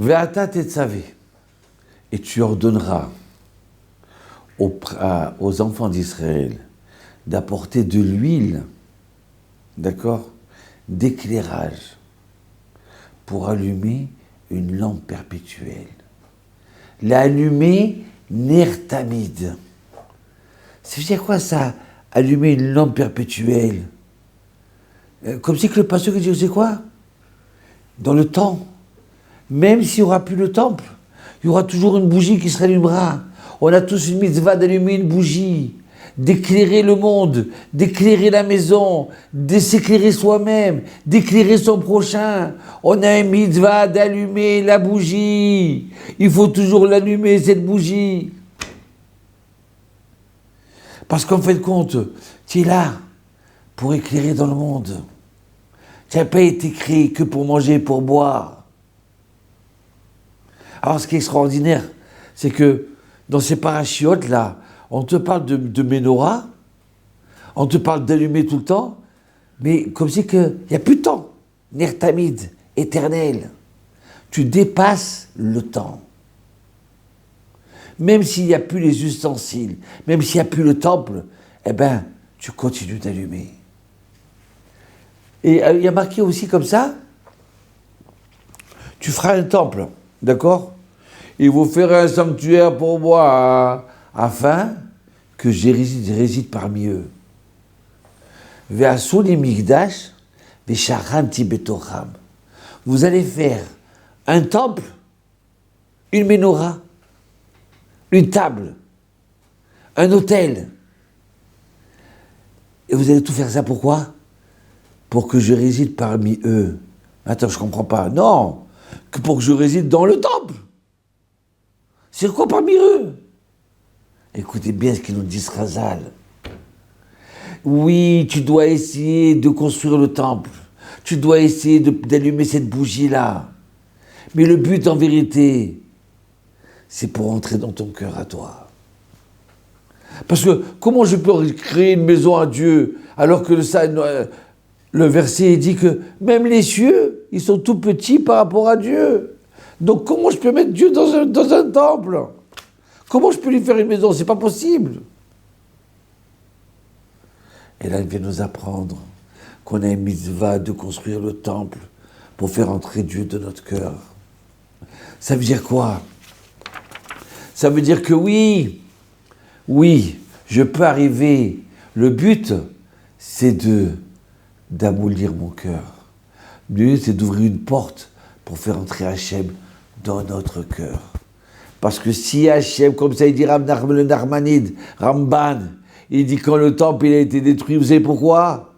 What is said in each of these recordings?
Ve'ata tetzavé. Et tu ordonneras aux enfants d'Israël d'apporter de l'huile, d'accord, d'éclairage pour allumer une lampe perpétuelle. L'allumer ner tamid. Ça veut dire quoi ça, allumer une lampe perpétuelle? Comme si que le pasteur dit, c'est quoi? Dans le temps, même s'il n'y aura plus le temple, il y aura toujours une bougie qui se rallumera. On a tous une mitzvah d'allumer une bougie, d'éclairer le monde, d'éclairer la maison, de s'éclairer soi-même, d'éclairer son prochain. On a une mitzvah d'allumer la bougie. Il faut toujours l'allumer, cette bougie. Parce qu'en fin de compte, tu es là pour éclairer dans le monde. Tu n'as pas été créé que pour manger et pour boire. Alors ce qui est extraordinaire, c'est que dans ces parachiotes-là, on te parle de menorah, on te parle d'allumer tout le temps, mais comme si il n'y a plus de temps. Ner tamid, éternel. Tu dépasses le temps. Même s'il n'y a plus les ustensiles, même s'il n'y a plus le temple, eh ben, tu continues d'allumer. Et il y a marqué aussi comme ça, tu feras un temple, d'accord? Et vous ferez un sanctuaire pour moi, afin que je réside parmi eux. Ve'asu li migdash ve'sharanti betocham. Vous allez faire un temple, une menorah, une table, un autel. Et vous allez tout faire ça pourquoi? Pour que je réside parmi eux. Attends, je comprends pas. Non, que pour que je réside dans le temple. C'est quoi parmi eux? Écoutez bien ce qu'il nous dit Razal. Oui, tu dois essayer de construire le temple. Tu dois essayer d'allumer cette bougie-là. Mais le but, en vérité, c'est pour entrer dans ton cœur à toi. Parce que comment je peux créer une maison à Dieu alors que le verset dit que même les cieux, ils sont tout petits par rapport à Dieu. Donc comment je peux mettre Dieu dans un temple? Comment je peux lui faire une maison? C'est pas possible. Et là, il vient nous apprendre qu'on a une mitzvah de construire le temple pour faire entrer Dieu dans notre cœur. Ça veut dire quoi? Ça veut dire que oui, je peux arriver. Le but, c'est d'amollir mon cœur. Le but, c'est d'ouvrir une porte pour faire entrer Hachem dans notre cœur. Parce que si Hachem, comme ça il dit le Narmanide, Ramban, il dit quand le temple il a été détruit, vous savez pourquoi?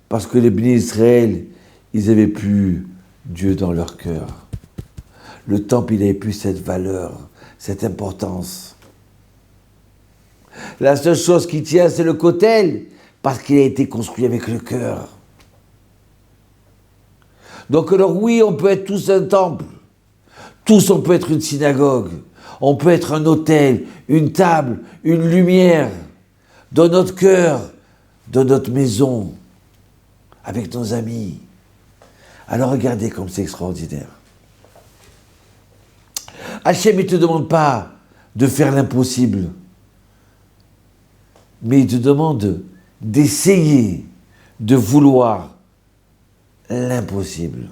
Parce que les bénis Israël, ils n'avaient plus Dieu dans leur cœur. Le temple, il n'avait plus cette valeur, cette importance. La seule chose qui tient, c'est le kotel, parce qu'il a été construit avec le cœur. Donc alors oui, on peut être tous un temple. Tous, on peut être une synagogue. On peut être un autel, une table, une lumière, dans notre cœur, dans notre maison, avec nos amis. Alors regardez comme c'est extraordinaire. Hachem, il ne te demande pas de faire l'impossible, mais il te demande d'essayer de vouloir l'impossible,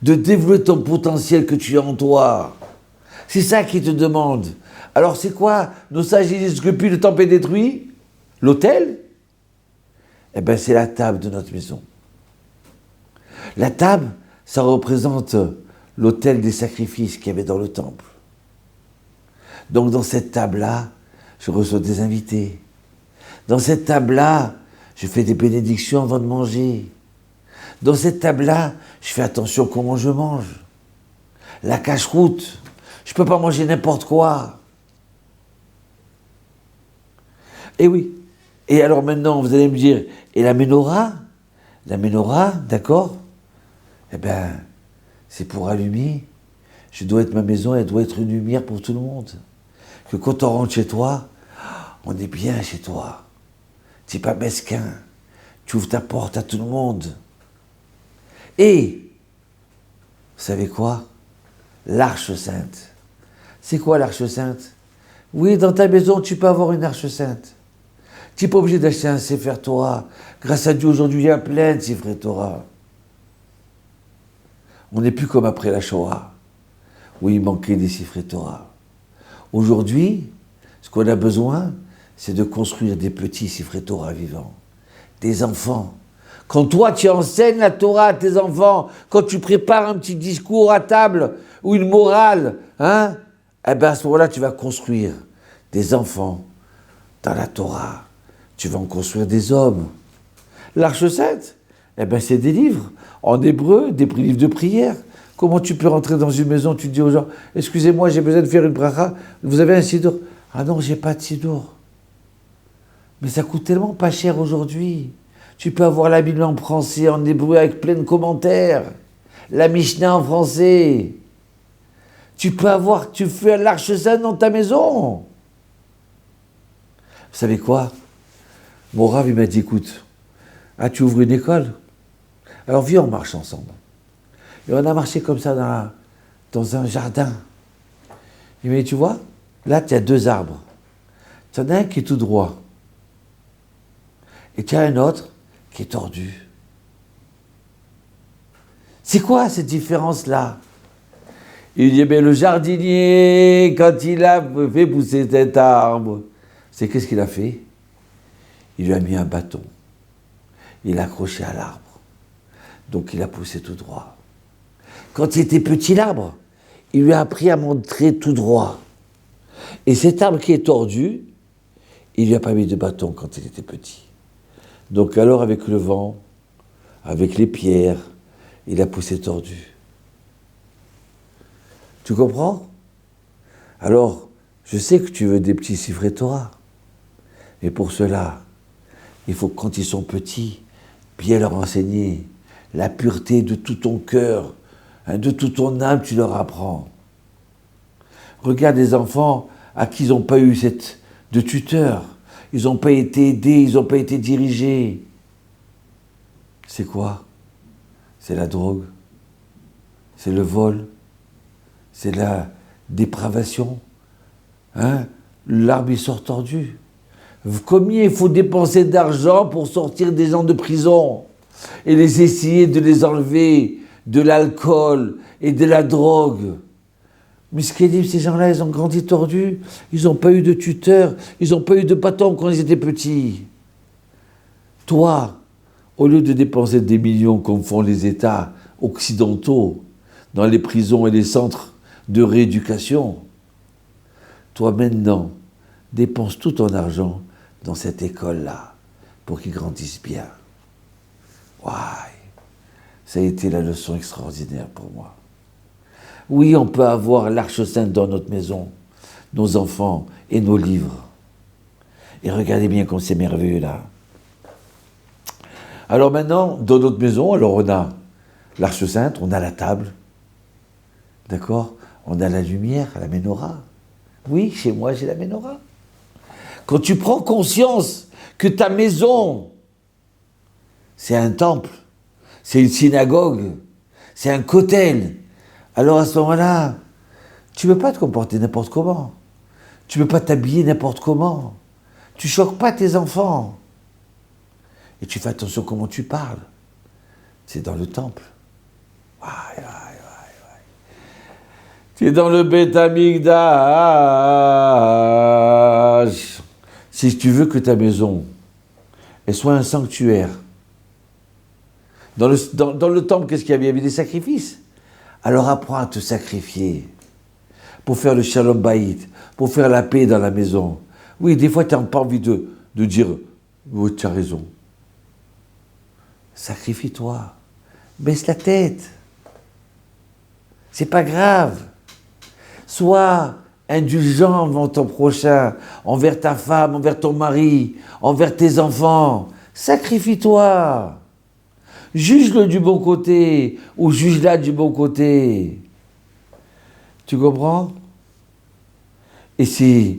de développer ton potentiel que tu as en toi. C'est ça qu'il te demande. Alors c'est quoi? Nos sages disent que puis le temple est détruit, l'autel, eh bien c'est la table de notre maison. La table, ça représente l'autel des sacrifices qu'il y avait dans le temple. Donc dans cette table-là, je reçois des invités. Dans cette table-là, je fais des bénédictions avant de manger. Dans cette table-là, je fais attention comment je mange. La cache-route, je ne peux pas manger n'importe quoi. Et oui. Et alors maintenant, vous allez me dire, et la menorah? La menorah, d'accord? Eh bien, c'est pour allumer. Je dois être ma maison, elle doit être une lumière pour tout le monde. Que quand on rentre chez toi, on est bien chez toi. Tu n'es pas mesquin. Tu ouvres ta porte à tout le monde. Et, vous savez quoi? l'arche sainte. C'est quoi l'arche sainte? Oui, dans ta maison, tu peux avoir une arche sainte. Tu n'es pas obligé d'acheter un Sefer Torah. Grâce à Dieu, aujourd'hui, il y a plein de Sefer Torah. On n'est plus comme après la Shoah, où il manquait des Sefer Torah. Aujourd'hui, ce qu'on a besoin, c'est de construire des petits Sefer Torah vivants, des enfants. Quand toi, tu enseignes la Torah à tes enfants, quand tu prépares un petit discours à table, ou une morale, hein, eh bien à ce moment-là, tu vas construire des enfants dans la Torah. Tu vas en construire des hommes. L'Arche Sainte, eh bien c'est des livres, en hébreu, des livres de prière. Comment tu peux rentrer dans une maison, tu te dis aux gens, excusez-moi, j'ai besoin de faire une bracha, vous avez un sidour? Ah non, j'ai pas de sidour. Mais ça coûte tellement pas cher aujourd'hui. Tu peux avoir la Bible en français, en hébreu, avec plein de commentaires. La Mishnah en français. Tu fais l'Arche Sainte dans ta maison. Vous savez quoi? Mon Rav, il m'a dit, écoute, tu ouvres une école? Alors viens, on marche ensemble. Et on a marché comme ça dans un jardin. Il m'a dit, tu vois, là, tu as 2 arbres. Tu en as un qui est tout droit. Et tu as un autre qui est tordu. C'est quoi cette différence-là? Il dit, mais le jardinier, quand il a fait pousser cet arbre, c'est qu'est-ce qu'il a fait? Il lui a mis un bâton. Il l'a accroché à l'arbre. Donc il a poussé tout droit. Quand il était petit, l'arbre, il lui a appris à montrer tout droit. Et cet arbre qui est tordu, il lui a pas mis de bâton quand il était petit. Donc alors avec le vent, avec les pierres, il a poussé tordu. Tu comprends? Alors, je sais que tu veux des petits Sifrei Torah. Et pour cela, il faut que quand ils sont petits, bien leur enseigner la pureté de tout ton cœur, de toute ton âme, tu leur apprends. Regarde les enfants à qui ils n'ont pas eu de tuteur. Ils n'ont pas été aidés, ils n'ont pas été dirigés. C'est quoi? C'est la drogue. C'est le vol. C'est la dépravation. Hein? L'arbre, il sort tordu. Combien il faut dépenser d'argent pour sortir des gens de prison et les essayer de les enlever de l'alcool et de la drogue? Mais ce qu'il dit, ces gens-là, ils ont grandi tordus, ils n'ont pas eu de tuteur, ils n'ont pas eu de bâton quand ils étaient petits. Toi, au lieu de dépenser des millions comme font les États occidentaux dans les prisons et les centres de rééducation, toi maintenant, dépense tout ton argent dans cette école-là pour qu'ils grandissent bien. Ouais, ça a été la leçon extraordinaire pour moi. Oui, on peut avoir l'Arche Sainte dans notre maison, nos enfants et nos livres. Et regardez bien comme c'est merveilleux là. Alors maintenant, dans notre maison, alors on a l'Arche Sainte, on a la table, d'accord? On a la lumière, la menorah. Oui, chez moi j'ai la menorah. Quand tu prends conscience que ta maison, c'est un temple, c'est une synagogue, c'est un kotel, alors à ce moment-là, tu ne peux pas te comporter n'importe comment. Tu ne peux pas t'habiller n'importe comment. Tu ne choques pas tes enfants. Et tu fais attention comment tu parles. C'est dans le temple. Tu es dans le Beth Amikdash. Si tu veux que ta maison elle soit un sanctuaire, dans le temple, qu'est-ce qu'il y avait? Il y avait des sacrifices. Alors apprends à te sacrifier pour faire le shalom bayit, pour faire la paix dans la maison. Oui, des fois, tu n'as pas envie de dire « Oui, tu as raison ». Sacrifie-toi. Baisse la tête. C'est pas grave. Sois indulgent envers ton prochain, envers ta femme, envers ton mari, envers tes enfants. Sacrifie-toi. Juge-le du bon côté ou juge-la du bon côté. Tu comprends? Et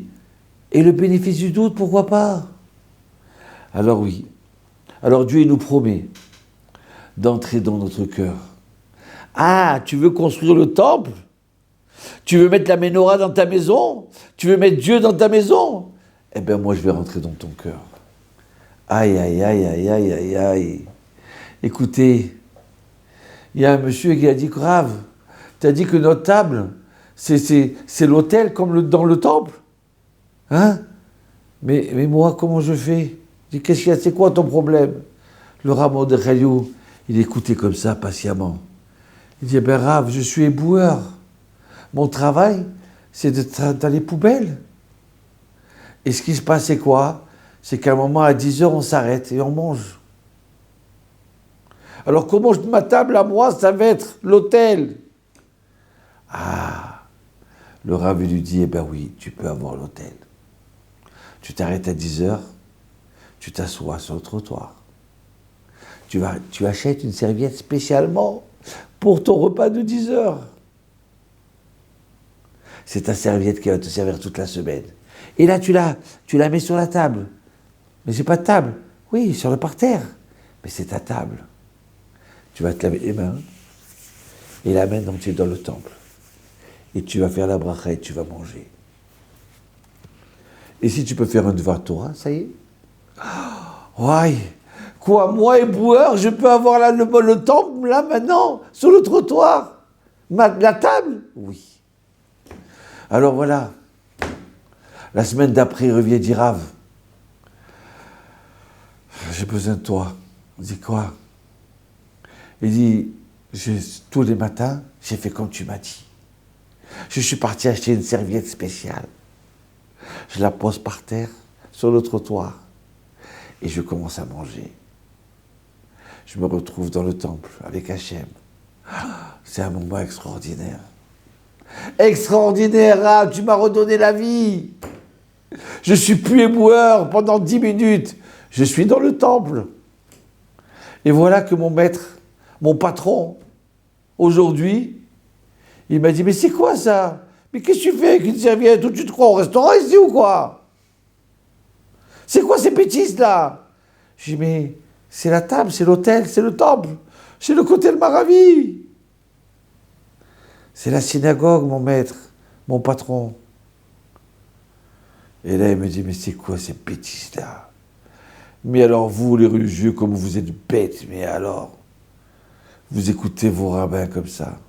le bénéfice du doute, pourquoi pas? Alors oui. Alors Dieu il nous promet d'entrer dans notre cœur. Ah, tu veux construire le temple? Tu veux mettre la menorah dans ta maison? Tu veux mettre Dieu dans ta maison? Eh bien, moi, je vais rentrer dans ton cœur. Aïe, aïe, aïe, aïe, aïe, aïe, aïe. Écoutez, il y a un monsieur qui a dit, grave, tu as dit que notre table, c'est l'autel comme dans le temple. Hein? Mais moi, comment je fais? Je dis, qu'est-ce qu'il y a? C'est quoi ton problème? Le Rav de Chayou, il écoutait comme ça, patiemment. Il dit, ben Rav, je suis éboueur. Mon travail, c'est d'être dans les poubelles. Et ce qui se passe, c'est quoi? C'est qu'à un moment, à 10 heures, on s'arrête et on mange. Alors, comment ma table à moi, ça va être l'autel? Ah, le Rav lui dit, eh ben oui, tu peux avoir l'autel. Tu t'arrêtes à 10 heures, tu t'assois sur le trottoir. Tu achètes une serviette spécialement pour ton repas de 10 heures. C'est ta serviette qui va te servir toute la semaine. Et là, tu la mets sur la table. Mais j'ai pas de table. Oui, sur le parterre. Mais c'est ta table. Tu vas te laver les mains et la main dont tu es dans le temple. Et tu vas faire la bracha et tu vas manger. Et si tu peux faire un devoir Torah, ça y est. Ouais. Quoi, moi, éboueur, je peux avoir le temple, là, maintenant, sur le trottoir? La table? Oui. Alors voilà. La semaine d'après, il revient, dit Rav, j'ai besoin de toi. Il dit quoi? Il dit, tous les matins, j'ai fait comme tu m'as dit. Je suis parti acheter une serviette spéciale. Je la pose par terre, sur le trottoir, et je commence à manger. Je me retrouve dans le temple avec Hachem. C'est un moment extraordinaire. Extraordinaire, Rav, tu m'as redonné la vie. Je suis plus éboueur pendant 10 minutes. Je suis dans le temple. Et voilà que mon maître, mon patron, aujourd'hui, il m'a dit, mais c'est quoi ça? Mais qu'est-ce que tu fais avec une serviette? Où tu te crois au restaurant ici ou quoi? C'est quoi ces bêtises là? J'ai dit, mais c'est la table, c'est l'autel, c'est le temple, c'est le côté de Maravi. C'est la synagogue, mon maître, mon patron. Et là, il me dit, mais c'est quoi ces bêtises là? Mais alors vous, les religieux, comme vous êtes bêtes, mais alors, vous écoutez vos rabbins comme ça.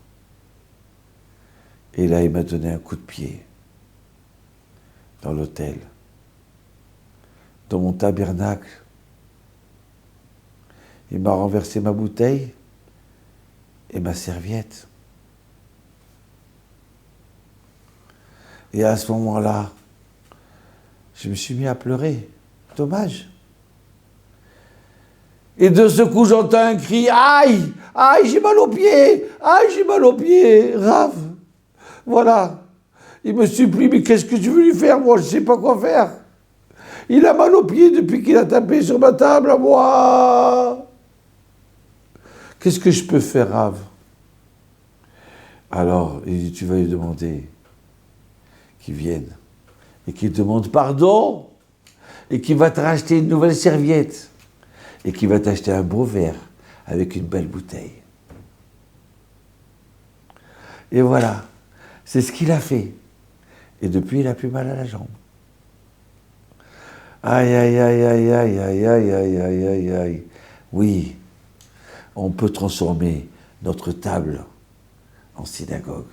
Et là, il m'a donné un coup de pied dans l'autel, dans mon tabernacle. Il m'a renversé ma bouteille et ma serviette. Et à ce moment-là, je me suis mis à pleurer. Dommage. Et de ce coup, j'entends un cri, aïe, aïe, j'ai mal aux pieds, aïe, j'ai mal aux pieds, Rav. Voilà. Il me supplie, mais qu'est-ce que tu veux lui faire? Moi, je ne sais pas quoi faire. Il a mal aux pieds depuis qu'il a tapé sur ma table à moi. Qu'est-ce que je peux faire, Rav? Alors, il dit, tu vas lui demander qu'il vienne et qu'il demande pardon et qu'il va te racheter une nouvelle serviette et qu'il va t'acheter un beau verre avec une belle bouteille. Et voilà, c'est ce qu'il a fait. Et depuis, il a plus mal à la jambe. Aïe, aïe, aïe, aïe, aïe, aïe, aïe, aïe, aïe, aïe, aïe. Oui, on peut transformer notre table en synagogue.